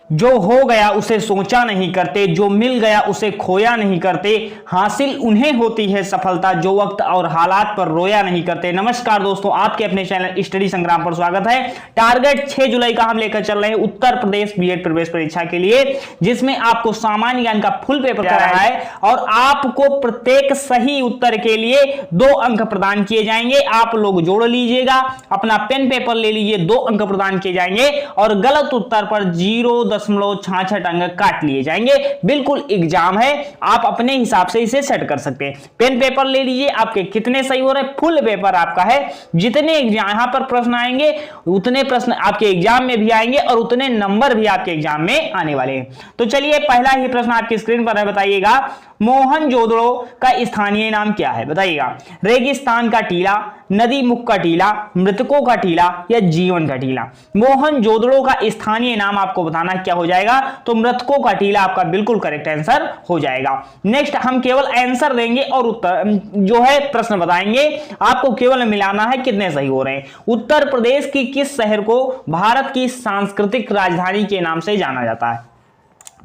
जो हो गया उसे सोचा नहीं करते, जो मिल गया उसे खोया नहीं करते, हासिल उन्हें होती है सफलता जो वक्त और हालात पर रोया नहीं करते। नमस्कार दोस्तों, आपके अपने चैनल स्टडी संग्राम पर स्वागत है। टारगेट 6 जुलाई का हम लेकर चल रहे हैं उत्तर प्रदेश बीएड प्रवेश परीक्षा के लिए, जिसमें आपको सामान्य ज्ञान का फुल पेपर करा है और आपको प्रत्येक सही उत्तर के लिए 2 अंक प्रदान किए जाएंगे। आप लोग जोड़ लीजिएगा, अपना पेन पेपर ले लीजिए, 2 अंक प्रदान किए जाएंगे और गलत उत्तर पर 0.66 अंक काट लिए जाएंगे। बिल्कुल एग्जाम है, आप अपने हिसाब से इसे सेट कर सकते हैं। पेन पेपर ले लीजिए, आपके कितने सही हो रहे हैं, फुल पेपर आपका है। जितने यहां पर प्रश्न आएंगे उतने प्रश्न आपके एग्जाम में भी आएंगे और उतने नंबर भी आपके एग्जाम में आने वाले हैं। तो चलिए, पहला ही प्रश्न आपकी स्क्रीन पर है, बताइएगा मोहनजोदड़ो का स्थानीय नाम क्या है? बताइएगा रेगिस्तान का टीला, नदी मुख का टीला, मृतकों का टीला या जीवन का टीला। मोहनजोदड़ो का स्थानीय नाम आपको बताना क्या हो जाएगा, तो मृतकों का टीला आपका बिल्कुल करेक्ट आंसर हो जाएगा। नेक्स्ट हम केवल आंसर देंगे और उत्तर जो है प्रश्न बताएंगे, आपको केवल मिलाना है कितने सही हो रहे हैं। उत्तर प्रदेश की किस शहर को भारत की सांस्कृतिक राजधानी के नाम से जाना जाता है?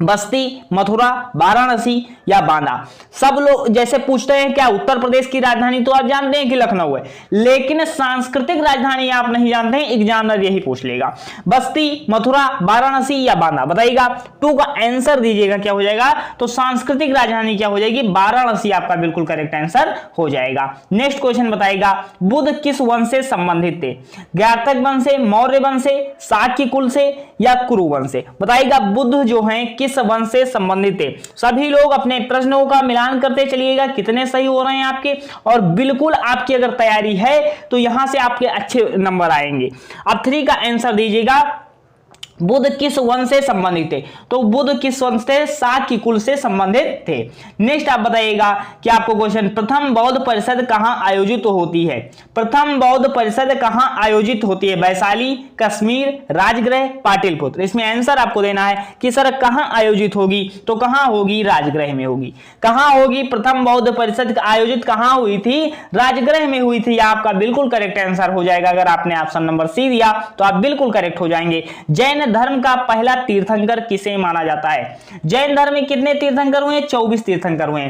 बस्ती, मथुरा, वाराणसी या बांदा। सब लोग जैसे पूछते हैं क्या उत्तर प्रदेश की राजधानी तो आप जानते हैं कि लखनऊ है, लेकिन सांस्कृतिक राजधानी आप नहीं जानते हैं, एग्जामिनर यही पूछ लेगा। बस्ती, मथुरा, वाराणसी या बांदा, बताइएगा 2 का आंसर दीजिएगा क्या हो जाएगा, तो सांस्कृतिक राजधानी क्या हो जाएगी, वाराणसी आपका बिल्कुल करेक्ट आंसर हो जाएगा। नेक्स्ट क्वेश्चन बताइएगा बुद्ध किस वंश से संबंधित थे? ज्ञातक वंश से, मौर्य वंश से, शाक्य कुल से या कुरु वंश से? बताइएगा बुद्ध जो है किस वंश से संबंधित थे। सभी लोग अपने प्रश्नों का मिलान करते चलिएगा कितने सही हो रहे हैं आपके, और बिल्कुल आपकी अगर तैयारी है तो यहां से आपके अच्छे नंबर आएंगे। अब 3 का आंसर दीजिएगा बुद्ध किस वंश से संबंधित थे, तो बुद्ध किस वंश से, शाक्य कुल से संबंधित थे। नेक्स्ट आप बताइएगा कि आपको क्वेश्चन प्रथम बौद्ध परिषद कहां आयोजित होती है? प्रथम बौद्ध परिषद कहां आयोजित होती है? वैशाली, कश्मीर, राजगृह, पाटलिपुत्र। इसमें आंसर आपको देना है कि सर कहां आयोजित होगी, तो कहां होगी, राजगृह में होगी। कहां होगी प्रथम बौद्ध परिषद आयोजित कहां हुई थी? राजगृह में हुई थी। आपका बिल्कुल करेक्ट आंसर हो जाएगा। अगर आपने ऑप्शन नंबर सी दिया तो आप बिल्कुल करेक्ट हो जाएंगे। जैन धर्म का पहला तीर्थंकर किसे माना जाता है? जैन धर्म में कितने तीर्थंकर हुए? 24 तीर्थंकर हुए।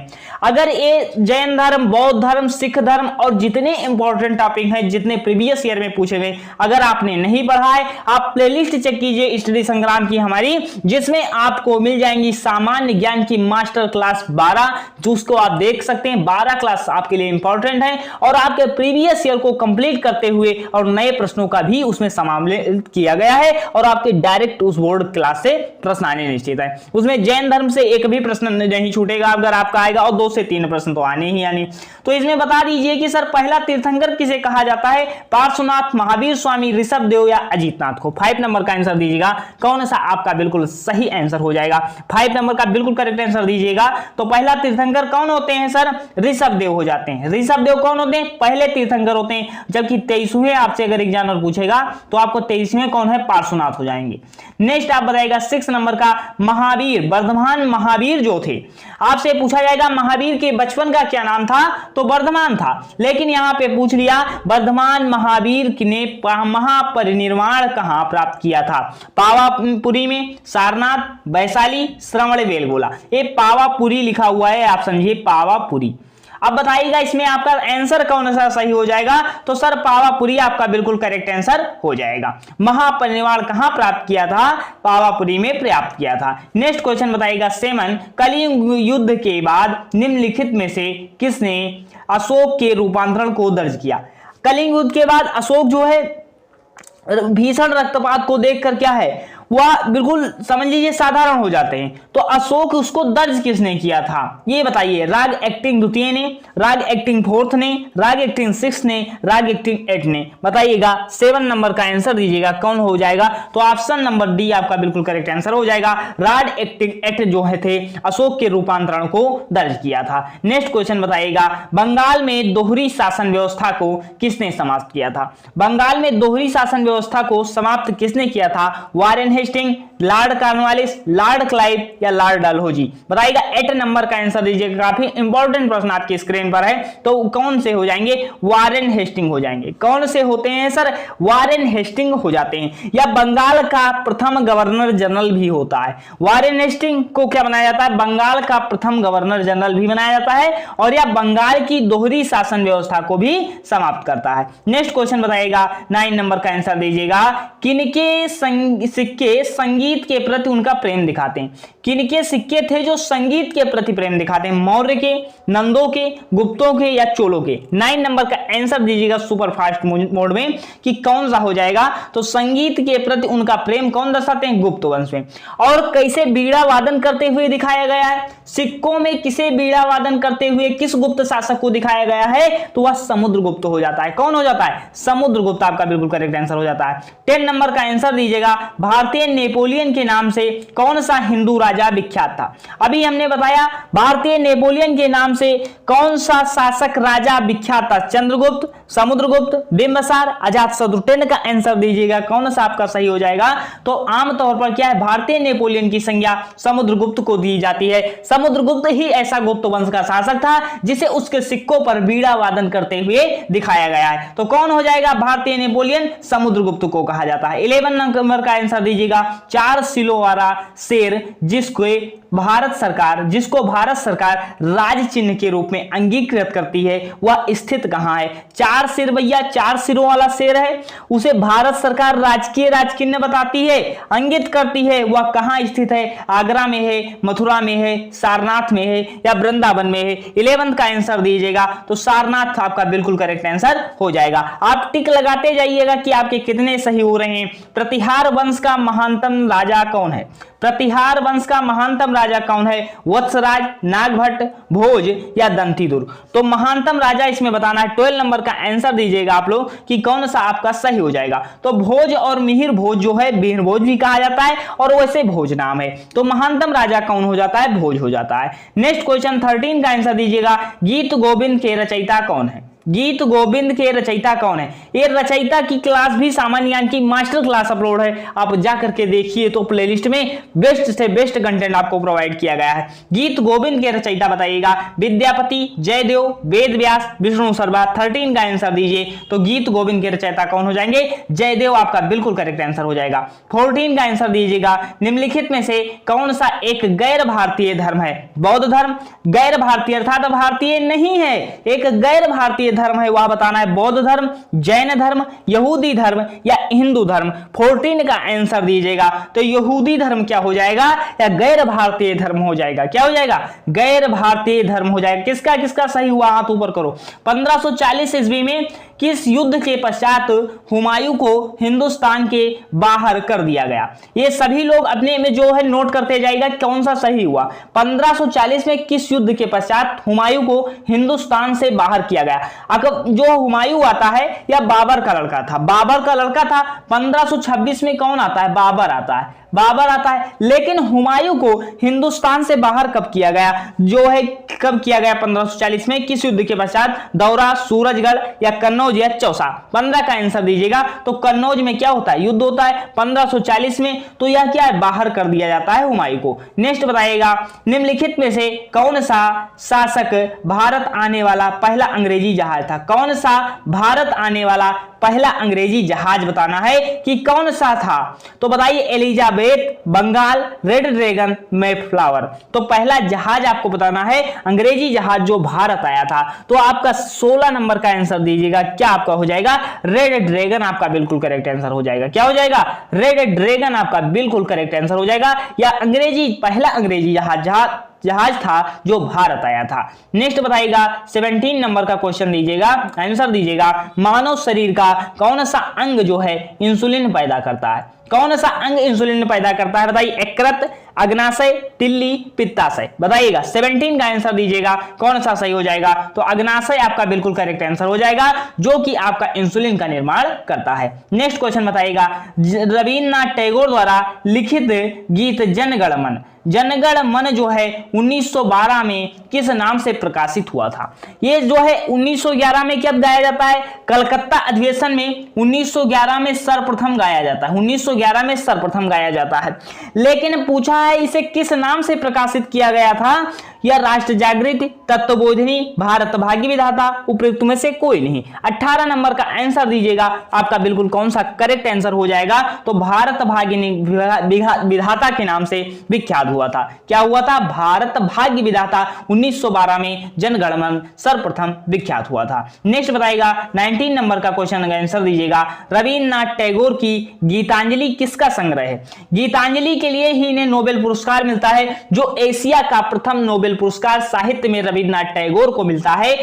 अगर ये जैन धर्म, बौद्ध धर्म, सिख धर्म और जितने इंपॉर्टेंट टॉपिक हैं, जितने प्रीवियस ईयर में पूछे गए, अगर आपने नहीं पढ़ा है, आप प्लेलिस्ट चेक कीजिए स्टडी संग्राम की हमारी, जिसमें आपको मिल जाएंगी सामान्य ज्ञान की मास्टर क्लास 12, जिसको आप देख सकते हैं। 12 क्लास आपके लिए इंपॉर्टेंट है और आपके प्रीवियस ईयर को कंप्लीट करते हुए और नए प्रश्नों का भी उसमें सम्मिलित किया गया है और आपके डायरेक्ट उस बोर्ड क्लास से प्रश्न आने निश्चित है। उसमें जैन धर्म से एक भी प्रश्न नहीं छूटेगा अगर आपका आएगा, और 2 से 3 प्रश्न तो आने ही आने। तो इसमें बता दीजिए कि सर पहला तीर्थंकर किसे कहा जाता है? पार्श्वनाथ, महावीर स्वामी, ऋषभ देव या अजीतनाथ को। 5 नंबर का आंसर दीजिएगा, कौन सा आपका बिल्कुल सही आंसर हो जाएगा। 5 नंबर का बिल्कुल करेक्ट आंसर दीजिएगा। तो पहला तीर्थंकर कौन होते हैं सर? ऋषभ देव हो जाते हैं। ऋषभ देव कौन होते हैं? पहले तीर्थंकर होते हैं। जबकि 23वें आपसे अगर एग्जामिनर पूछेगा तो आपको 23वें कौन है? पार्श्वनाथ हो जाएंगे। नेक्स्ट आप बताइएगा 6 नंबर का महावीर, वर्धमान महावीर जो थे, आपसे पूछा जाएगा महावीर के बचपन का क्या नाम था, तो वर्धमान था। लेकिन यहां पे पूछ लिया वर्धमान महावीर ने महापरिनिर्वाण कहां प्राप्त किया था? पावापुरी में, सारनाथ, वैशाली, श्रवण बेलगोला। ये पावापुरी लिखा हुआ है, आप समझिए पावापुरी। अब बताइएगा इसमें आपका आंसर कौन सा सही हो जाएगा, तो सर पावापुरी आपका बिल्कुल करेक्ट आंसर हो जाएगा। महापरिनिर्वाण कहां प्राप्त किया था? पावापुरी में प्राप्त किया था। नेक्स्ट क्वेश्चन बताइएगा 7 कलिंग युद्ध के बाद निम्नलिखित में से किसने अशोक के रूपांतरण को दर्ज किया? कलिंग युद्ध के बाद अशोक जो है भीषण रक्तपात को देखकर क्या है, वह बिल्कुल समझ लीजिए साधारण हो जाते हैं। तो अशोक उसको दर्ज किसने किया था, ये बताइए। राग एक्टिंग द्वितीय ने, राग एक्टिंग 4th ने, राग एक्टिंग 6th ने, राग एक्टिंग 8 ने। बताइएगा 7 नंबर का आंसर दीजिएगा, कौन हो जाएगा, तो ऑप्शन नंबर डी आपका बिल्कुल करेक्ट आंसर हो जाएगा। राग एक्टिंग 8 जो है थे अशोक के रूपांतरण को दर्ज किया था। नेक्स्ट क्वेश्चन बताइएगा बंगाल में दोहरी शासन व्यवस्था को किसने समाप्त किया था? बंगाल में दोहरी शासन व्यवस्था को समाप्त किसने किया था? Warren Hastings, Lord Cornwallis, Lord Clive या लॉर्ड डलहौजी? बताइएगा 8 नंबर का आंसर दीजिएगा। काफी इंपॉर्टेंट प्रश्न आपकी स्क्रीन पर है। तो कौन से हो जाएंगे? वारेन हेस्टिंग हो जाएंगे। कौन से होते हैं सर? वारेन हेस्टिंग हो जाते हैं। या बंगाल का प्रथम गवर्नर जनरल भी होता है। वारेन हेस्टिंग को क्या बनाया जाता है? बंगाल का प्रथम गवर्नर जनरल भी बनाया जाता है, और यह बंगाल की दोहरी शासन व्यवस्था को भी समाप्त करता है। नेक्स्ट क्वेश्चन बताइएगा 9 नंबर का आंसर दीजिएगा। किनके सिक्के संगीत के प्रति उनका प्रेम दिखाते हैं? किनके सिक्के थे जो संगीत के प्रति प्रेम दिखाते हैं? मौर्य के, नंदों के, गुप्तों के या चोलों के? 9 नंबर का आंसर दीजिएगा सुपर फास्ट मोड में कि कौन सा हो जाएगा। तो संगीत के प्रति उनका प्रेम कौन दर्शाते हैं? गुप्त वंश में। और कैसे बीड़ा वादन करते हुए दिखाया गया है? सिक्कों में किसे बीड़ा वादन करते हुए किस गुप्त शासक को दिखाया गया है? तो वह समुद्रगुप्त हो जाता है। कौन हो जाता है? समुद्रगुप्त आपका बिल्कुल करेक्ट आंसर हो जाता है। 10 नंबर का आंसर दीजिएगा। भारतीय नेपोलियन के नाम से कौन सा हिंदू राजा विख्यात था? अभी हमने बताया भारतीय नेपोलियन के नाम से कौन सा शासक राजा विख्यात था? चंद्रगुप्त, समुद्रगुप्त, बिंबिसार, अजातशत्रु? 10 का आंसर दीजिएगा। कौन सा आपका सही हो जाएगा? तो आमतौर पर क्या है, भारतीय नेपोलियन की संज्ञा समुद्रगुप्त को दी जाती है। समुद्रगुप्त ही ऐसा गुप्त वंश का शासक था जिसे उसके सिक्कों पर बीड़ा वादन करते हुए दिखाया गया है। तो कौन हो जाएगा भारतीय नेपोलियन? समुद्रगुप्त को कहा जाता है। 11 नंबर का आंसर दीजिएगा। 4 सिलों वाला शेर जिसको भारत सरकार राज चिन्ह के रूप में अंगीकृत करती है, वह स्थित कहां है? 4 सिर भैया, 4 सिरों वाला शेर है, उसे भारत सरकार राजकीय राज चिन्ह बताती है, अंकित करती है। वह कहां स्थित है? आगरा में है, मथुरा में है, सारनाथ में है या वृंदावन में है? 11 का आंसर दीजिएगा। तो सारनाथ आपका बिल्कुल करेक्ट आंसर हो जाएगा। आप टिक लगाते जाइएगा कि आपके कितने सही हो रहे हैं। प्रतिहार वंश का महानतम राजा कौन है? प्रतिहार वंश का महानतम राजा कौन है? वत्सराज, नागभट्ट, भोज या दंतीदुर्ग? तो महानतम राजा इसमें बताना है। 12 नंबर का आंसर दीजिएगा आप लोग कि कौन सा आपका सही हो जाएगा। तो भोज और मिहिर भोज जो है मिहिर भोज भी कहा जाता है और वैसे भोज नाम है। तो महानतम राजा कौन हो जाता है? भोज हो जाता है। नेक्स्ट क्वेश्चन 13 का आंसर दीजिएगा। गीत गोविंद के रचयिता कौन है? गीत गोविंद के रचयिता कौन है? ये रचयिता की क्लास भी सामान्य ज्ञान की मास्टर क्लास अपलोड है, आप जा करके देखिए। तो प्लेलिस्ट में बेस्ट से बेस्ट कंटेंट आपको प्रोवाइड किया गया है। गीत गोविंद के रचयिता बताइएगा। विद्यापति, जयदेव, वेद व्यास, विष्णु शर्मा? 13 का आंसर दीजिए। तो गीत गोविंद के रचयिता कौन हो जाएंगे? जयदेव आपका बिल्कुल करेक्ट आंसर हो जाएगा। 14 का आंसर दीजिएगा। निम्नलिखित में से कौन सा एक गैर भारतीय धर्म है? बौद्ध धर्म? गैर भारतीय अर्थात भारतीय नहीं है, एक गैर भारतीय धर्म है, वह बताना है। बौद्ध धर्म, जैन धर्म, यहूदी धर्म या हिंदू धर्म? 14 का आंसर दीजिएगा। तो यहूदी धर्म क्या हो जाएगा या गैर भारतीय धर्म हो जाएगा? क्या हो जाएगा? गैर भारतीय धर्म हो जाएगा। किसका किसका सही हुआ? हाथ ऊपर करो। 1540 ईस्वी में किस युद्ध के पश्चात हुमायूं को हिंदुस्तान के बाहर कर दिया गया? ये सभी लोग अपने में जो है नोट करते जाएगा कौन सा सही हुआ। 1540 में किस युद्ध के पश्चात हुमायूं को हिंदुस्तान से बाहर किया गया? अगर जो हुमायूं आता है या बाबर का लड़का था? बाबर का लड़का था। 1526 में कौन आता है? बाबर आता है। बाबर आता है। लेकिन हुमायूं को हिंदुस्तान से बाहर कब किया गया? जो है कब किया गया? 1540 में। किस युद्ध के पश्चात? दौरा, सूरजगढ़ या कन्नौज या चौसा? 15 का आंसर दीजिएगा। तो कन्नौज में क्या होता है? युद्ध होता है 1540 में। तो यह क्या है? बाहर कर दिया जाता है हुमायूं को। नेक्स्ट बताइएगा। निम्नलिखित में से कौन सा शासक भारत आने वाला पहला अंग्रेजी जहाज था? कौन सा भारत आने वाला पहला अंग्रेजी जहाज बताना है कि कौन सा था? तो बताइए। Elizabeth, Bengal, Red Dragon, Mayflower? तो पहला जहाज आपको बताना है, अंग्रेजी जहाज जो भारत आया था। तो आपका 16 नंबर का आंसर दीजिएगा। क्या आपका हो जाएगा? रेड ड्रैगन आपका बिल्कुल करेक्ट आंसर हो जाएगा। क्या हो जाएगा? रेड ड्रैगन आपका बिल्कुल करेक्ट आंसर हो जाएगा। या अंग्रेजी पहला अंग्रेजी जहाज था जो भारत आया था। नेक्स्ट बताइएगा। 17 नंबर का क्वेश्चन दीजिएगा, आंसर दीजिएगा। मानव शरीर का कौन सा अंग जो है इंसुलिन पैदा करता है? कौन सा अंग इंसुलिन पैदा करता है? बताइए। यकृत, अग्नाशय, तिल्ली, पित्ताशय? बताइएगा। 17 का आंसर दीजिएगा। कौन सा सही हो जाएगा? तो अग्नाशय आपका बिल्कुल करेक्ट आंसर हो जाएगा, जो कि आपका इंसुलिन का निर्माण करता है। नेक्स्ट क्वेश्चन बताइएगा। रविन्द्रनाथ टैगोर द्वारा लिखित गीत जन गण मन जनगण मन जो है 1912 में किस नाम से प्रकाशित हुआ था? ये जो है 1911 में कब गाया जाता है? कलकत्ता अधिवेशन में 1911 में सर्वप्रथम गाया जाता है। 1911 में सर्वप्रथम गाया जाता है। लेकिन पूछा है इसे किस नाम से प्रकाशित किया गया था? या राष्ट्र जागृति, तत्वबोधिनी, भारत भाग्य विधाता, उपयुक्त में से कोई नहीं। 18 नंबर का आंसर दीजिएगा आपका बिल्कुल कौन सा करेक्ट आंसर हो जाएगा? तो भारत भाग्य विधाता के नाम से विख्यात हुआ था। क्या हुआ था? भारत भाग्य विधाता 1912 में जनगण मन सर्वप्रथम विख्यात हुआ था। नेक्स्ट बताएगा 19 नंबर का क्वेश्चन का आंसर दीजिएगा। रविन्द्रनाथ टैगोर की गीतांजलि किसका संग्रह है? गीतांजलि के लिए ही इन्हें नोबेल पुरस्कार मिलता है, जो एशिया का प्रथम नोबेल पुरस्कार साहित्य में रविन्द्रनाथ टैगोर को मिलता है।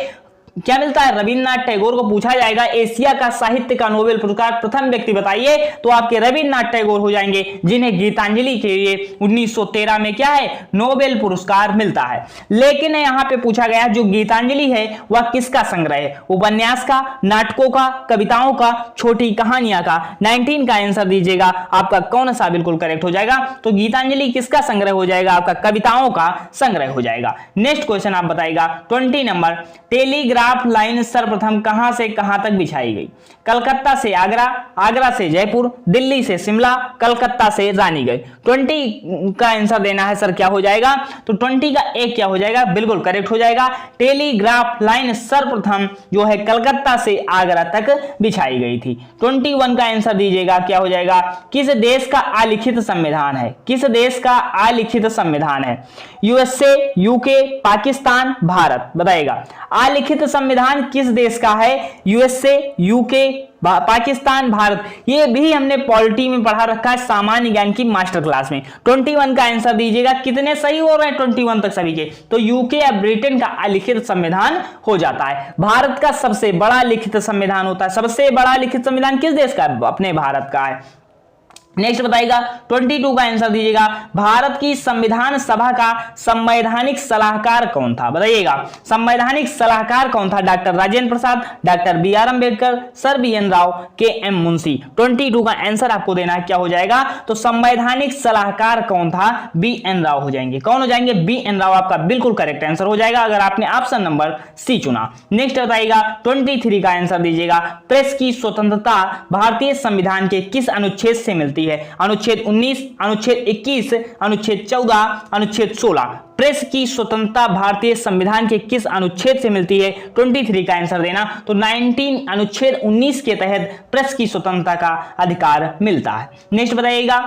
क्या मिलता है? रविन्द्रनाथ टैगोर को पूछा जाएगा एशिया का साहित्य का नोबेल पुरस्कार प्रथम व्यक्ति बताइए, तो आपके रविन्द्रनाथ टैगोर हो जाएंगे, जिन्हें गीतांजलि के लिए 1913 में क्या है? नोबेल पुरस्कार मिलता है। लेकिन यहां पे पूछा गया जो गीतांजलि है वह किसका संग्रह है? उपन्यास का, नाटकों का, कविताओं का, छोटी कहानियां का? 19 का आंसर दीजिएगा आपका कौन सा बिल्कुल करेक्ट हो जाएगा? तो गीतांजलि किसका संग्रह हो जाएगा? आपका कविताओं का संग्रह हो जाएगा। नेक्स्ट क्वेश्चन आप बताएगा 20 नंबर। टेलीग्राफ लाइन सर्वप्रथम कहां से कहां तक बिछाई गई? कलकत्ता से आगरा, आगरा से जयपुर, दिल्ली से शिमला, कलकत्ता से रानीगंज। 20 का आंसर देना है सर, क्या हो जाएगा? तो 20 का एक क्या हो जाएगा? बिल्कुल करेक्ट हो जाएगा। टेलीग्राफ लाइन सर्वप्रथम जो है कलकत्ता से आगरा तक बिछाई गई थी। 21 का आंसर दीजिएगा, क्या हो जाएगा? किस देश का अलिखित संविधान है? किस देश का अलिखित संविधान है? USA, UK, Pakistan, Bharat? बताइएगा अलिखित संविधान किस देश का है? USA, UK, Pakistan, Bharat? ये भी हमने पॉलिटी में पढ़ा रखा है, सामान्य ज्ञान की मास्टर क्लास में। 21 का आंसर दीजिएगा। कितने सही हो रहे हैं 21 तक सभी के? तो यूके या ब्रिटेन का अलिखित संविधान हो जाता है। भारत का सबसे बड़ा लिखित संविधान होता है। सबसे बड़ा लिखित संविधान किस देश का है? अपने भारत का है। नेक्स्ट बताइएगा 22 का आंसर दीजिएगा। भारत की संविधान सभा का संवैधानिक सलाहकार कौन था? बताइएगा संवैधानिक सलाहकार कौन था? Doctor Rajendra Prasad, doctor B R. Ambedkar, sir B N. Rao, K M. Munshi? 22 का आंसर आपको देना है, क्या हो जाएगा? तो संवैधानिक सलाहकार कौन था? बी.एन. राव हो जाएंगे। कौन हो जाएंगे? बी.एन. राव आपका बिल्कुल करेक्ट आंसर हो जाएगा, अगर आपने ऑप्शन नंबर सी चुना। नेक्स्ट बताइएगा 23 का आंसर दीजिएगा। प्रेस की स्वतंत्रता भारतीय संविधान के किस अनुच्छेद से मिलती है? अनुच्छेद 19, अनुच्छेद 21, अनुच्छेद 14, अनुच्छेद 16? प्रेस की स्वतंत्रता भारतीय संविधान के किस अनुच्छेद से मिलती है? 23 का आंसर देना। तो 19 अनुच्छेद 19 के तहत प्रेस की स्वतंत्रता का अधिकार मिलता है। नेक्स्ट बताइएगा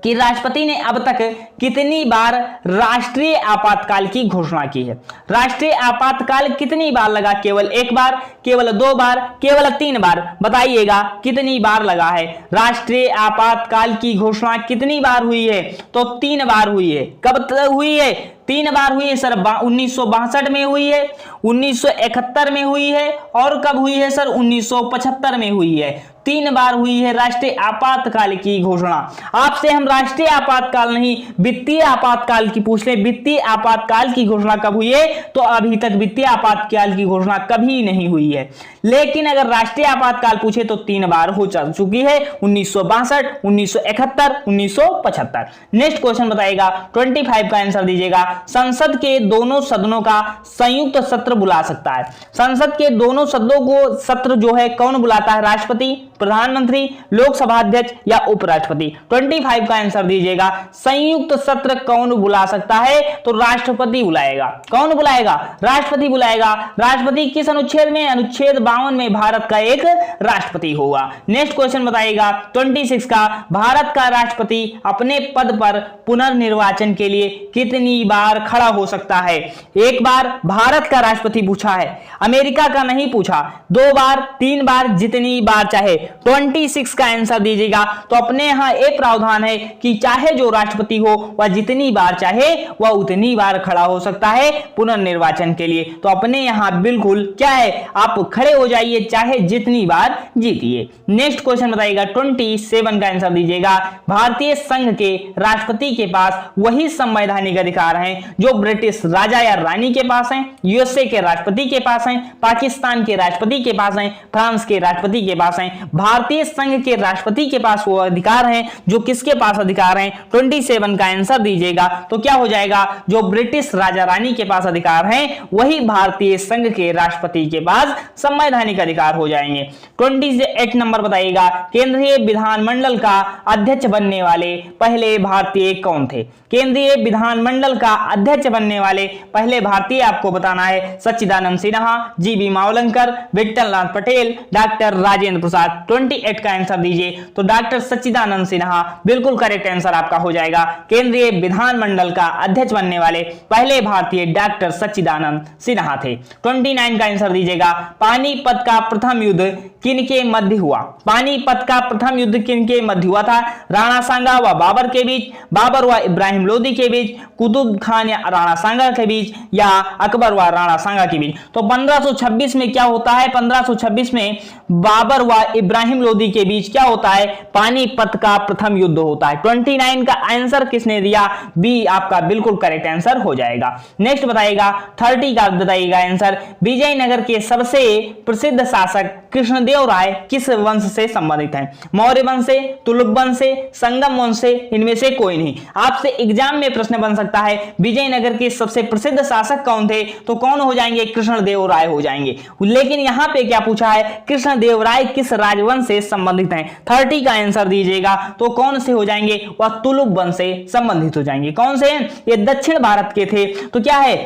कि राष्ट्रपति ने अब तक कितनी बार राष्ट्रीय आपातकाल की घोषणा की है? राष्ट्रीय आपातकाल कितनी बार लगा? केवल एक बार, केवल 2 बार, केवल 3 बार? बताइएगा कितनी बार लगा है? राष्ट्रीय आपातकाल की घोषणा कितनी बार हुई है? तो 3 बार हुई है। कब तक हुई है? 3 बार हुई है सर। 1962 में हुई है, 1971 में हुई है, और कब हुई है सर? 1975 में हुई है। 3 बार हुई है राष्ट्रीय आपातकाल की घोषणा। आपसे हम राष्ट्रीय आपातकाल नहीं, वित्तीय आपातकाल की पूछ लें। वित्तीय आपातकाल की घोषणा कब हुई है? तो अभी तक वित्तीय आपातकाल की घोषणा कभी नहीं हुई है। लेकिन अगर राष्ट्रीय आपातकाल पूछे तो 3 बार हो चुकी है, 1962, 1971, 1975। नेक्स्ट क्वेश्चन बताइएगा 25 का आंसर दीजिएगा। संसद के दोनों सदनों का संयुक्त सत्र बुला सकता है? संसद के दोनों सदनों को सत्र जो है कौन बुलाता है? राष्ट्रपति, प्रधानमंत्री, लोकसभा अध्यक्ष या उपराष्ट्रपति? 25 का आंसर दीजिएगा। संयुक्त सत्र कौन बुला सकता है? तो राष्ट्रपति बुलाएगा। कौन बुलाएगा? राष्ट्रपति बुलाएगा। राष्ट्रपति किस अनुच्छेद में? अनुच्छेद 52 में भारत का एक राष्ट्रपति होगा। नेक्स्ट क्वेश्चन बताइएगा 26 का। भारत का राष्ट्रपति अपने पद पर पुनर्निर्वाचन के लिए कितनी बार खड़ा हो सकता है? 1 बार भारत का राष्ट्रपति पूछा है, अमेरिका का नहीं पूछा। 2 बार, 3 बार, जितनी बार चाहे। 26 का आंसर दीजिएगा। तो अपने यहां एक प्रावधान है कि चाहे जो राष्ट्रपति हो वह जितनी बार चाहे वह उतनी बार खड़ा हो सकता है पुनर्निर्वाचन के लिए। तो अपने यहां बिल्कुल क्या है, आप खड़े हो हो जाइए, चाहे जितनी बार जीतिए। नेक्स्ट क्वेश्चन बताइएगा 27 का आंसर दीजिएगा। भारतीय संघ के राष्ट्रपति के पास वही संवैधानिक अधिकार हैं जो ब्रिटिश राजा या रानी के पास हैं, यूएसए के राष्ट्रपति के पास हैं, पाकिस्तान के राष्ट्रपति के पास हैं, फ्रांस के राष्ट्रपति के पास हैं। भारतीय संघ के राष्ट्रपति के पास वो अधिकार हैं जो किसके पास अधिकार हैं? 27 का आंसर दीजिएगा। तो क्या हो जाएगा? जो ब्रिटिश राजा रानी के पास अधिकार हैं वही भारतीय संघ के राष्ट्रपति के पास संवैधानिक अधिकार हो जाएंगे। 28 नंबर बताइएगा, केंद्रीय विधानमंडल का अध्यक्ष बनने वाले पहले भारतीय कौन थे? केंद्रीय विधानमंडल का अध्यक्ष बनने वाले पहले भारतीय आपको बताना है। सच्चिदानंद सिन्हा, जीबी मावलंकर, विठल नाथ पटेल, डॉक्टर राजेंद्र प्रसाद। 28 का आंसर दीजिए। तो डॉक्टर सच्चिदानंद सिन्हा बिल्कुल करेक्ट आंसर आपका हो जाएगा। केंद्रीय विधानमंडल का अध्यक्ष बनने वाले पहले भारतीय डॉक्टर सच्चिदानंद सिन्हा थे। 29 का आंसर दीजिएगा। पानीपत का प्रथम युद्ध किनके मध्य हुआ? पानीपत का प्रथम युद्ध किनके मध्य हुआ था? राणा सांगा व बाबर के बीच, बाबर व इब्राहिम लोदी के बीच, कुतुब खान या राणा सांगा के बीच, या अकबर व राणा सांगा के बीच। तो 1526 में क्या होता है? 1526 में बाबर व इब्राहिम लोदी के बीच क्या होता है? पानीपत का प्रथम युद्ध होता है। 29 का आंसर किसने दिया? बी आपका बिल्कुल करेक्ट आंसर हो जाएगा। नेक्स्ट बताइएगा 30 का बताइएगा आंसर। विजयनगर के सबसे प्रसिद्ध शासक कृष्णदेव राय किस वंश से संबंधित हैं? मौर्य वंश से, तुलुक वंश से, संगम वंश से, इनमें से कोई नहीं। आपसे एग्जाम में प्रश्न बन सकता है विजयनगर के सबसे प्रसिद्ध शासक कौन थे? तो कौन हो जाएंगे? कृष्णदेव राय हो जाएंगे। लेकिन यहां पे क्या पूछा है? कृष्णदेव राय किस राजवंश से संबंधित हैं? 30 का आंसर दीजिएगा। तो कौन से हो जाएंगे? वह तुलुक वंश से संबंधित हो जाएंगे। कौन से? ये दक्षिण भारत के थे। तो क्या है?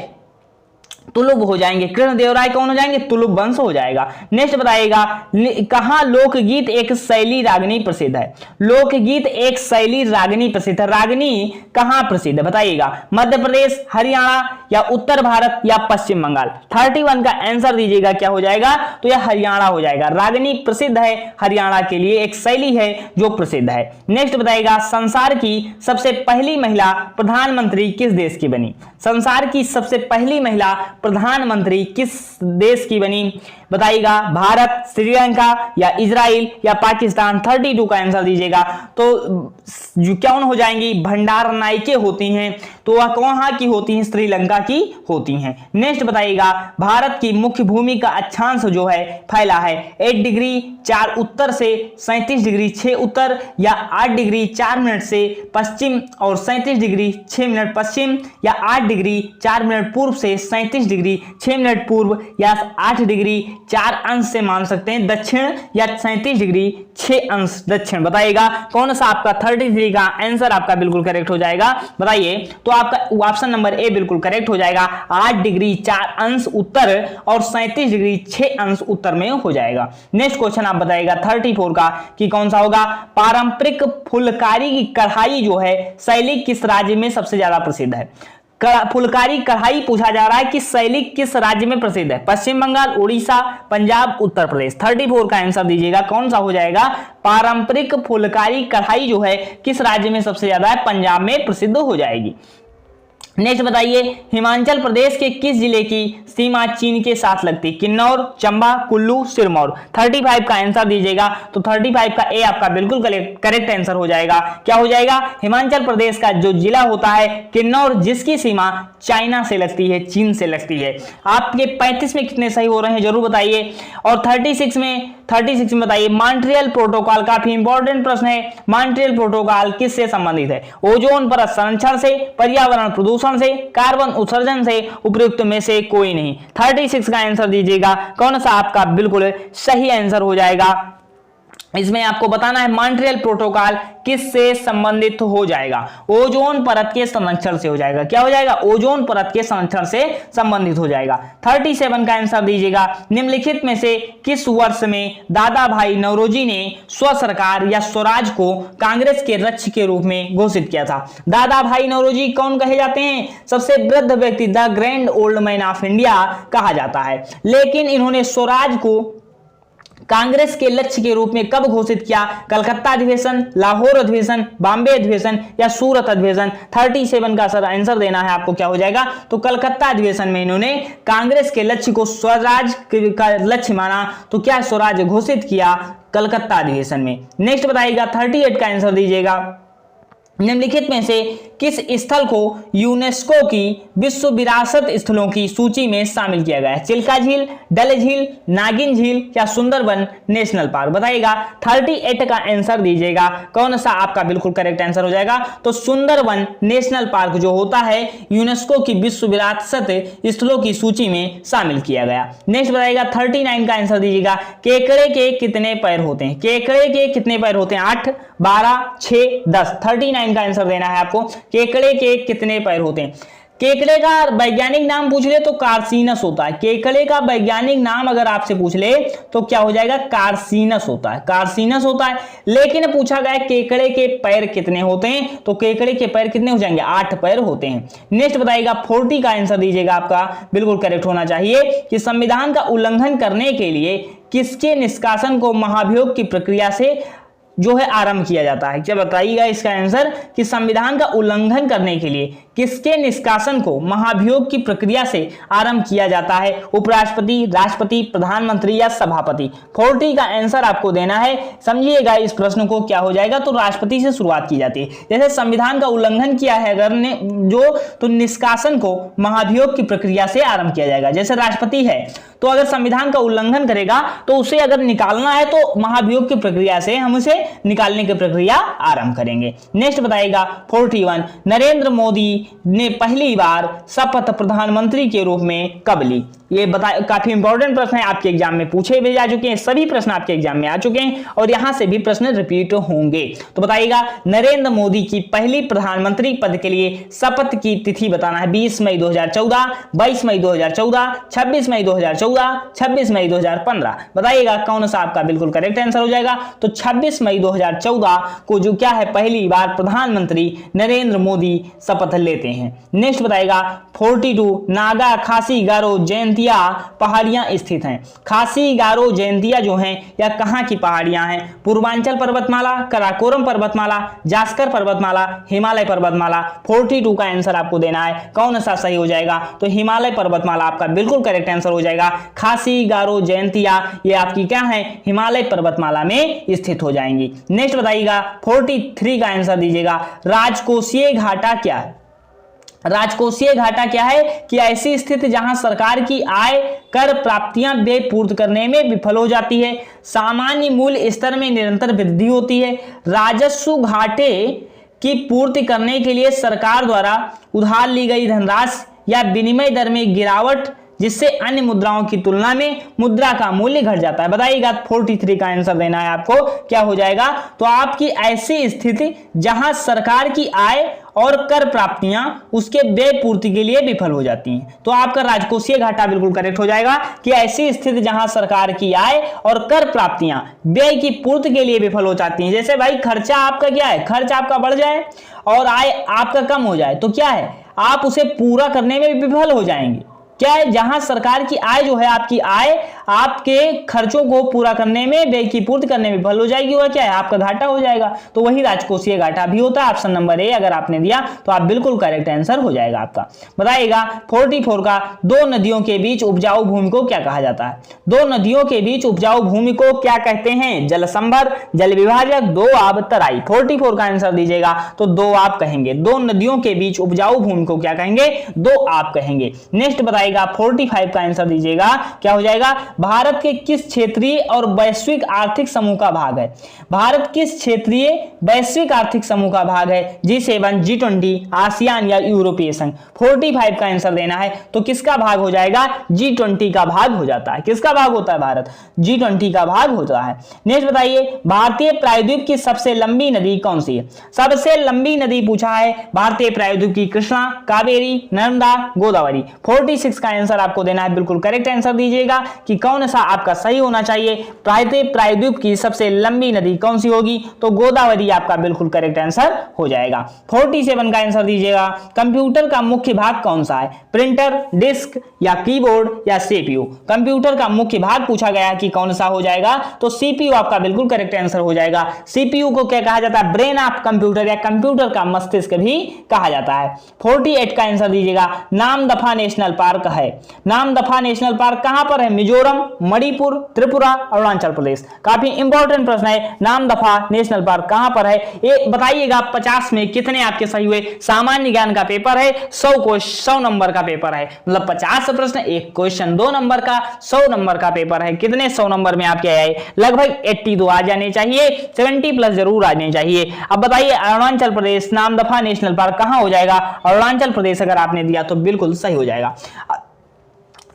तुलुक हो जाएंगे। कृष्णदेव राय कौन हो जाएंगे? तुलुक वंश हो जाएगा। नेक्स्ट बताइएगा, कहां लोकगीत एक शैली रागनी प्रसिद्ध है? लोकगीत एक शैली रागनी प्रसिद्ध है। रागनी कहां प्रसिद्ध है बताइएगा? मध्य प्रदेश, हरियाणा, या उत्तर भारत, या पश्चिम बंगाल। 31 का आंसर दीजिएगा। क्या हो जाएगा? तो यह हरियाणा हो जाएगा। रागनी प्रसिद्ध है हरियाणा के लिए, एक शैली है जो प्रसिद्ध है। नेक्स्ट बताइएगा, संसार की सबसे पहली महिला प्रधानमंत्री किस देश की बनी? संसार की सबसे पहली महिला प्रधानमंत्री किस देश की बनी बताइएगा? भारत, श्रीलंका, या इजराइल, या पाकिस्तान। 32 का आंसर दीजिएगा। तो जो कौन हो जाएंगी? भंडार नायके होती हैं। तो वह कहां की होती हैं? श्रीलंका की होती हैं। नेक्स्ट बताइएगा, भारत की मुख्य भूमि का अक्षांश जो है फैला है 8 डिग्री 4 उत्तर से 37 डिग्री 6 उत्तर, या 8 डिग्री 4 मिनट से पश्चिम और 37 डिग्री 6 मिनट पश्चिम, या 8 डिग्री 4 मिनट पूर्व से 37 डिग्री 6 मिनट पूर्व, या 8 डिग्री 4 अंश से मान सकते हैं दक्षिण, या 37 डिग्री 6 अंश दक्षिण। बताइएगा कौन सा आपका 33 का आंसर आपका बिल्कुल करेक्ट हो जाएगा? बताइए। तो आपका ऑप्शन नंबर ए बिल्कुल करेक्ट हो जाएगा। 8 डिग्री 4 अंश उत्तर और 37 डिग्री 6 अंश उत्तर में हो जाएगा। नेक्स्ट क्वेश्चन आप बताइएगा 34 का कि कौन सा होगा? पारंपरिक फुलकारी की कढ़ाई जो है शैली किस राज्य में सबसे ज्यादा प्रसिद्ध है? फुलकारी कढ़ाई पूछा जा रहा है कि शैली किस राज्य में प्रसिद्ध है? पश्चिम बंगाल, उड़ीसा, पंजाब, उत्तर प्रदेश। 34 का आंसर दीजिएगा। कौन सा हो जाएगा? पारंपरिक फुलकारी कढ़ाई जो है किस राज्य में सबसे ज्यादा है? पंजाब में प्रसिद्ध हो जाएगी। नेक्स्ट बताइए, हिमाचल प्रदेश के किस जिले की सीमा चीन के साथ लगती? किन्नौर, चंबा, कुल्लू, सिरमौर। 35 का आंसर दीजिएगा। तो 35 का ए आपका बिल्कुल करेक्ट आंसर हो जाएगा। क्या हो जाएगा? हिमाचल प्रदेश का जो जिला होता है किन्नौर, जिसकी सीमा चाइना से लगती है, चीन से लगती है। आपके 35 में कितने सही हो रहे हैं जरूर बताइए। और 36 में बताइए, मॉन्ट्रियल प्रोटोकॉल काफी इंपॉर्टेंट प्रश्न है। मॉन्ट्रियल प्रोटोकॉल किससे संबंधित है? ओजोन परत संरक्षण से, पर्यावरण प्रदूषण से, कार्बन उत्सर्जन से, उपयुक्त में से कोई नहीं। 36 का आंसर दीजिएगा। कौन सा आपका बिल्कुल सही आंसर हो जाएगा? इसमें आपको बताना है मॉन्ट्रियल प्रोटोकॉल किससे संबंधित हो जाएगा? ओजोन परत के संरक्षण से हो जाएगा। क्या हो जाएगा? ओजोन परत के संरक्षण से संबंधित हो जाएगा। 37 का आंसर दीजिएगा। निम्नलिखित में से किस वर्ष में दादा भाई नौरोजी ने स्व सरकार या स्वराज को कांग्रेस के लक्ष्य के रूप में घोषित किया था? दादा भाई नौरोजी कौन कहे जाते हैं? सबसे वृद्ध व्यक्ति, the grand old man of India कहा जाता है। लेकिन इन्होंने स्वराज को कांग्रेस के लक्ष्य के रूप में कब घोषित किया? कलकत्ता अधिवेशन, लाहौर अधिवेशन, बॉम्बे अधिवेशन या सूरत अधिवेशन? 37 का सर आंसर देना है आपको। क्या हो जाएगा? तो कलकत्ता अधिवेशन में इन्होंने कांग्रेस के लक्ष्य को स्वराज का लक्ष्य माना, तो क्या स्वराज घोषित किया कलकत्ता अधिवेशन में। नेक्स्ट बताइएगा 38 का आंसर दीजिएगा। निम्नलिखित में से किस स्थल को यूनेस्को की विश्व विरासत स्थलों की सूची में शामिल किया गया है? चिल्का झील, डल झील, नागिन झील या सुंदरबन नेशनल पार्क? बताइएगा 38 का आंसर दीजिएगा। कौन सा आपका बिल्कुल करेक्ट आंसर हो जाएगा? तो सुंदरबन नेशनल पार्क जो होता है यूनेस्को की विश्व विरासत स्थलों की सूची में शामिल किया गया। नेक्स्ट बताइएगा 39 का आंसर दीजिएगा। केकड़े के कितने पैर होते हैं? केकड़े के कितने पैर होते हैं? 8, 12, 6, 10। 39 का आंसर देना है आपको। केकड़े के कितने पैर होते हैं? केकड़े का वैज्ञानिक नाम पूछ ले तो कार्सिनस होता है। केकड़े का वैज्ञानिक नाम अगर आपसे पूछ ले तो क्या हो जाएगा? कार्सिनस होता है, कार्सिनस होता है। लेकिन पूछा गया केकड़े के पैर कितने होते हैं, तो केकड़े के पैर कितने हो जाएंगे? 8 पैर होते हैं। नेक्स्ट बताइएगा 40 का आंसर दीजिएगा। आपका बिल्कुल करेक्ट होना चाहिए कि संविधान का उल्लंघन करने के लिए किसके निष्कासन को महाभियोग की प्रक्रिया से जो है आरंभ किया जाता है? क्या बताइएगा इसका आंसर कि संविधान का उल्लंघन करने के लिए किसके निष्कासन को महाभियोग की प्रक्रिया से आरंभ किया जाता है? उपराष्ट्रपति, राष्ट्रपति, प्रधानमंत्री या सभापति? 40 का आंसर आपको देना है। समझिएगा इस प्रश्न को, क्या हो जाएगा? तो राष्ट्रपति से शुरुआत की जाती है। जैसे संविधान का उल्लंघन किया है अगर ने जो, तो निष्कासन को महाभियोग की प्रक्रिया से आरंभ किया जाएगा। जैसे राष्ट्रपति है तो अगर संविधान का उल्लंघन करेगा तो उसे अगर निकालना है तो महाभियोग की प्रक्रिया से हम उसे निकालने की प्रक्रिया आरंभ करेंगे। नेक्स्ट बताइएगा 41। नरेंद्र मोदी ने पहली बार शपथ प्रधानमंत्री के रूप में कब ली? ये काफी इंपॉर्टेंट प्रश्न है, आपके एग्जाम में पूछे भी जा चुके हैं, सभी प्रश्न आपके एग्जाम में आ चुके हैं और यहां से भी प्रश्न रिपीट होंगे। तो बताइएगा नरेंद्र मोदी की पहली प्रधानमंत्री पद के लिए शपथ की तिथि बताना है। 20 मई 2014, 22 मई 2014, 26 मई 2014, 26 मई 2015? बताइएगा कौन सा आपका बिल्कुल करेक्ट आंसर हो जाएगा? तो 26 मई 2014 को जो क्या है पहली बार प्रधानमंत्री नरेंद्र मोदी शपथ लेते हैं। नेक्स्ट बताइएगा 42। नागा, खासी, गारो, जयंतिया पहाड़ियां स्थित हैं। खासी, गारो, जयंतिया जो हैं या कहां की पहाड़ियां हैं? पूर्वांचल पर्वतमाला, कराकोरम पर्वतमाला, जास्कर पर्वतमाला, हिमालय पर्वतमाला? 42 का आंसर आपको देना है। कौन सा सही हो जाएगा? तो हिमालय पर्वतमाला आपका बिल्कुल करेक्ट आंसर हो जाएगा। खासी, गारो, जयंतिया ये आपकी क्या है? हिमालय पर्वतमाला में स्थित हो जाएंगी। नेक्स्ट बताइएगा 43 का आंसर दीजिएगा। राजकोषीय घाटा क्या है? राजकोषीय घाटा क्या है? कि ऐसी स्थिति जहां सरकार की आय, कर, प्राप्तियां व्यय पूर्त करने में विफल हो जाती है, सामान्य मूल्य स्तर में निरंतर वृद्धि होती है, राजस्व घाटे की पूर्ति करने के लिए सरकार द्वारा उधार ली गई धनराशि या विनिमय दर में गिरावट जिससे अन्य मुद्राओं की तुलना में मुद्रा का मूल्य घट जाता है। बताइएगा 43 का आंसर देना है आपको। क्या हो जाएगा? तो आपकी ऐसी स्थिति जहां सरकार की आय और कर प्राप्तियां उसके व्यय पूर्ति के लिए विफल हो जाती हैं, तो आपका राजकोषीय घाटा बिल्कुल करेक्ट हो जाएगा कि ऐसी स्थिति जहां सरकार की आय और कर प्राप्तियां व्यय की पूर्ति के लिए विफल हो जाती हैं। जैसे भाई खर्चा आपका क्या है? खर्च आपका बढ़ जाए और आय आपका कम हो जाए तो क्या है? आप उसे पूरा करने में विफल हो जाएंगे। क्या है? जहां सरकार की आय जो है, आपकी आय आपके खर्चों को पूरा करने में, व्यय की पूर्ति करने में विफल हो जाएगी, वह क्या है? आपका घाटा हो जाएगा। तो वही राजकोषीय घाटा भी होता है। ऑप्शन नंबर ए अगर आपने दिया तो आप बिल्कुल करेक्ट आंसर हो जाएगा आपका। बताइएगा 44 का। दो नदियों के बीच उपजाऊ भूमि को क्या कहा जाता है? दो नदियों के बीच उपजाऊ भूमि को क्या कहते हैं? जल संभर, जल विभाजक, दोआब, तराई? 44 का आंसर दीजिएगा तो दोआब कहेंगे। दो नदियों के बीच उपजाऊ भूमि को क्या कहेंगे? दोआब कहेंगे। नेक्स्ट बताइएगा 45 का आंसर दीजिएगा। क्या हो जाएगा? भारत के किस क्षेत्रीय और वैश्विक आर्थिक समूह का भाग है? भारत किस क्षेत्रीय वैश्विक आर्थिक समूह का भाग है? G7, G20, आसियान या यूरोपीय संघ? 45 का आंसर देना है तो किसका भाग हो जाएगा? G20 का भाग हो जाता है। किसका भाग होता है? भारत G20 का भाग होता है। नेक्स्ट बताइए भारतीय प्रायद्वीप की सबसे लंबी नदी कौन सी है? सबसे लंबी नदी पूछा है भारतीय प्रायद्वीप की। कृष्णा, कावेरी, नर्मदा, गोदावरी? 46 26 का आंसर आपको देना है, बिल्कुल करेक्ट आंसर दीजिएगा कि कौन सा आपका सही होना चाहिए। प्रायद्वीप की सबसे लंबी नदी कौन सी होगी, तो गोदावरी आपका बिल्कुल करेक्ट आंसर हो जाएगा। 47 का आंसर दीजिएगा, कंप्यूटर का मुख्य भाग कौन सा है, प्रिंटर, डिस्क या कीबोर्ड या सीपीयू। कंप्यूटर का मुख्य भाग पूछा गया कि कौन सा हो जाएगा, तो सीपीयू आपका बिल्कुल करेक्ट आंसर हो जाएगा। सीपीयू को क्या कहा जाता है, ब्रेन ऑफ कंप्यूटर या कंप्यूटर का मस्तिष्क भी कहा जाता है। 48 का आंसर दीजिएगा, नामदफा नेशनल पार्क है। नामदफा नेशनल पार्क कहां पर है, मिजोरम, मणिपुर, त्रिपुरा, अरुणाचल प्रदेश। काफी इंपॉर्टेंट प्रश्न है, नामदफा नेशनल पार्क कहां पर है, ये बताइएगा। 50 में कितने आपके सही हुए। सामान्य ज्ञान का पेपर है, 100 नंबर का पेपर है, मतलब 50 प्रश्न, एक क्वेश्चन 2 नंबर का, 100 नंबर का पेपर है। कितने 100 नंबर में आपके आए, लगभग 82 आ जाने चाहिए, 70 प्लस जरूर आने चाहिए। अब बताइए, अरुणाचल प्रदेश नामदफा नेशनल पार्क कहां हो जाएगा, अरुणाचल प्रदेश अगर आपने दिया तो बिल्कुल सही हो जाएगा।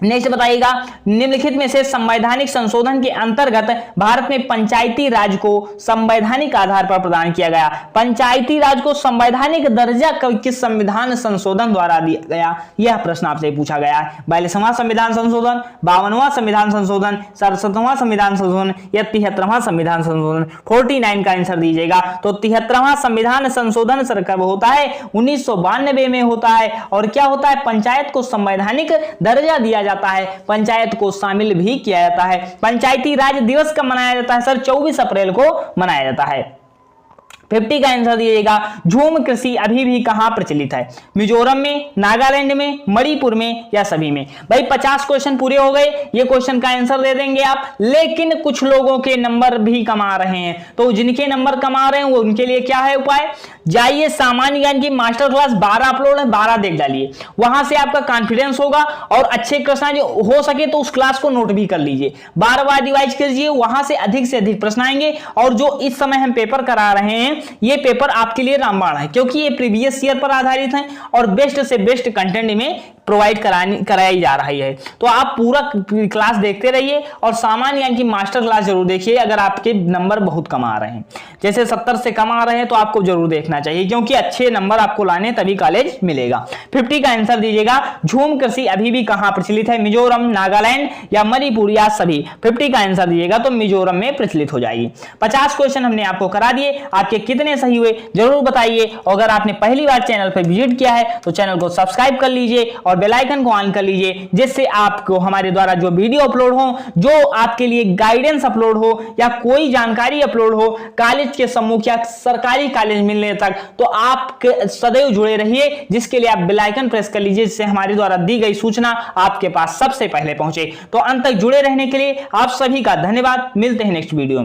नेक्स्ट बताइएगा, निम्नलिखित में से संवैधानिक संशोधन के अंतर्गत भारत में पंचायती राज को संवैधानिक आधार पर प्रदान किया गया। पंचायती राज को संवैधानिक दर्जा किस संविधान संशोधन द्वारा दिया गया, यह प्रश्न आपसे पूछा गया है। 42वां संविधान संशोधन, 52वां संविधान संशोधन, 67वां संविधान संशोधन या 73वां संविधान संशोधन। 49 का आंसर दीजिएगा, तो 73वां संविधान संशोधन सर कब होता है, 1992 में होता है। और क्या होता है, पंचायत को संवैधानिक दर्जा दिया जाता है, पंचायत को शामिल भी किया जाता है। पंचायती राज दिवस कब मनाया जाता है सर, 24 अप्रैल को मनाया जाता है। 50 का आंसर दीजिएगा, झूम कृषि अभी भी कहां प्रचलित है, मिजोरम में, नागालैंड में, मणिपुर में या सभी में। भाई 50 क्वेश्चन पूरे हो गए, ये क्वेश्चन का आंसर दे देंगे आप, लेकिन कुछ लोगों के नंबर भी कमा रहे हैं, तो जिनके नंबर कमा रहे हैं वो उनके लिए क्या है उपाय, जाइए सामान्य ज्ञान की मास्टर क्लास 12 अपलोड है, 12 देख डालिए, वहां से आपका कॉन्फिडेंस होगा और अच्छे प्रश्न जो हो सके तो उस क्लास को नोट भी कर लीजिए, बार-बार रिवाइज कीजिए, वहां से अधिक प्रश्न आएंगे। और जो इस समय हम पेपर करा रहे हैं, ये पेपर आपके लिए रामबाण है, क्योंकि ये प्रीवियस ईयर पर आधारित है और बेस्ट से बेस्ट कंटेंट में प्रोवाइड कराई जा रही है। तो आप पूरा क्लास देखते रहिए और सामान्य ज्ञान की मास्टर क्लास जरूर देखिए अगर आपके नंबर बहुत कम आ रहे हैं, जैसे 70 से कम आ रहे हैं तो आपको जरूर देखना चाहिए, क्योंकि अच्छे नंबर आपको लाने तभी कॉलेज मिलेगा। 50 का आंसर दीजिएगा, झूम कृषि अभी भी कहां प्रचलित है, मिजोरम, नागालैंड या मणिपुर या सभी। 50 का आंसर दीजिएगा तो मिजोरम में प्रचलित हो जाएगी। 50 क्वेश्चन हमने आपको करा दिए, आपके कितने सही हुए जरूर बताइए। अगर आपने पहली बार चैनल पर विजिट किया है तो चैनल को सब्सक्राइब कर लीजिए और बेल आइकन को ऑन कर लीजिए, जिससे आपको हमारे द्वारा जो वीडियो अपलोड हो, जो आपके लिए गाइडेंस अपलोड हो या कोई जानकारी अपलोड हो कॉलेज के सम्मुख या सरकारी कॉलेज मिलने तक, तो आप सदैव जुड़े रहिए, जिसके लिए आप बेल आइकन प्रेस कर लीजिए, जिससे हमारे द्वारा दी गई सूचना आपके पास सबसे पहले पहुंचे। तो अंत तक जुड़े रहने के लिए आप सभी का धन्यवाद। मिलते हैं नेक्स्ट वीडियो में।